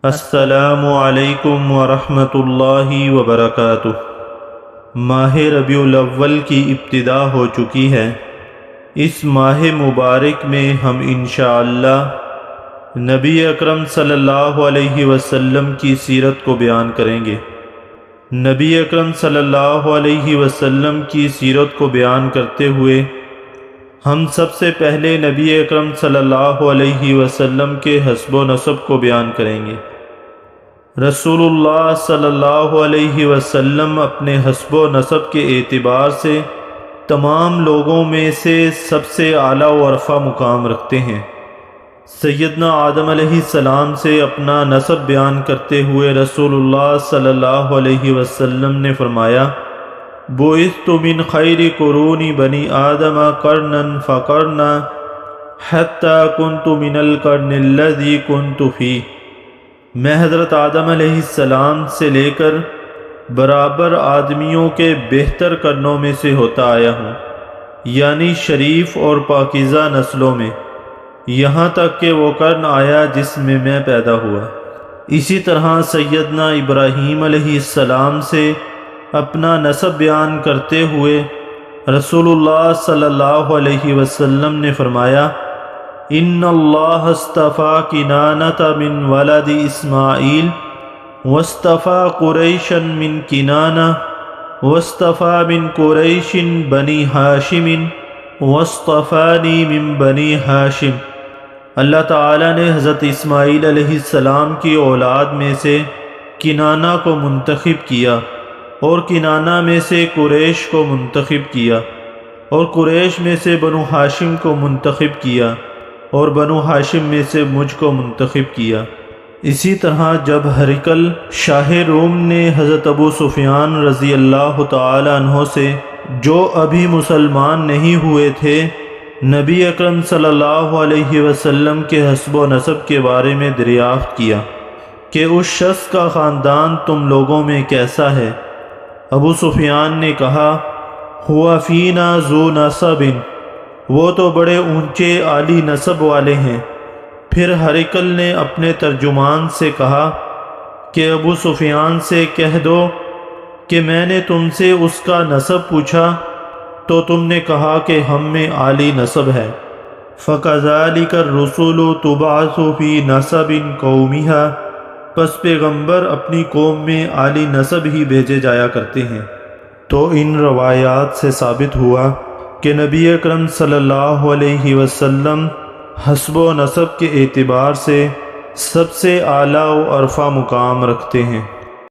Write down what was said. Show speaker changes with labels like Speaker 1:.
Speaker 1: السلام علیکم ورحمۃ اللہ وبرکاتہ۔ ماہ ربیع الاول کی ابتدا ہو چکی ہے۔ اس ماہ مبارک میں ہم انشاءاللہ نبی اکرم صلی اللہ علیہ وسلم کی سیرت کو بیان کریں گے۔ نبی اکرم صلی اللہ علیہ وسلم کی سیرت کو بیان کرتے ہوئے ہم سب سے پہلے نبی اکرم صلی اللہ علیہ وسلم کے حسب و نسب کو بیان کریں گے۔ رسول اللہ صلی اللہ علیہ وسلم اپنے حسب و نسب کے اعتبار سے تمام لوگوں میں سے سب سے اعلیٰ و عرفہ مقام رکھتے ہیں۔ سیدنا آدم علیہ السلام سے اپنا نسب بیان کرتے ہوئے رسول اللہ صلی اللہ علیہ وسلم نے فرمایا: بعثت من خیر قرون بنی آدم قرنا فقرنا حتی کنت من القرن الذی کنت فیہ۔ میں حضرت آدم علیہ السلام سے لے کر برابر آدمیوں کے بہتر قرنوں میں سے ہوتا آیا ہوں، یعنی شریف اور پاکیزہ نسلوں میں، یہاں تک کہ وہ قرن آیا جس میں پیدا ہوا۔ اسی طرح سیدنا ابراہیم علیہ السلام سے اپنا نسب بیان کرتے ہوئے رسول اللہ صلی اللہ علیہ وسلم نے فرمایا: ان اللہ اصطفیٰ کنانۃ من ولد اسماعیل واصطفیٰ قریشا من کنانہ واصطفیٰ من قریش بنی ہاشم واصطفانی من بنی ہاشم۔ اللہ تعالیٰ نے حضرت اسماعیل علیہ السلام کی اولاد میں سے کنانہ کو منتخب کیا، اور کنانہ میں سے قریش کو منتخب کیا، اور قریش میں سے بنو ہاشم کو منتخب کیا، اور بنو ہاشم میں سے مجھ کو منتخب کیا۔ اسی طرح جب ہرقل شاہ روم نے حضرت ابو سفیان رضی اللہ تعالی عنہ سے، جو ابھی مسلمان نہیں ہوئے تھے، نبی اکرم صلی اللہ علیہ وسلم کے حسب و نسب کے بارے میں دریافت کیا کہ اس شخص کا خاندان تم لوگوں میں کیسا ہے، ابو سفیان نے کہا: ہوا فینا ذو نسب، وہ تو بڑے اونچے عالی نسب والے ہیں۔ پھر ہرقل نے اپنے ترجمان سے کہا کہ ابو سفیان سے کہہ دو کہ میں نے تم سے اس کا نسب پوچھا تو تم نے کہا کہ ہم میں عالی نسب ہے۔ فَكَذَلِكَ الرُّسُلُ تُبْعَثُ فِي نَسَبٍ قَوْمِهَا، پس پیغمبر اپنی قوم میں عالی نسب ہی بھیجے جایا کرتے ہیں۔ تو ان روایات سے ثابت ہوا کہ نبی اکرم صلی اللہ علیہ وسلم حسب و نسب کے اعتبار سے سب سے اعلیٰ و عرفہ مقام رکھتے ہیں۔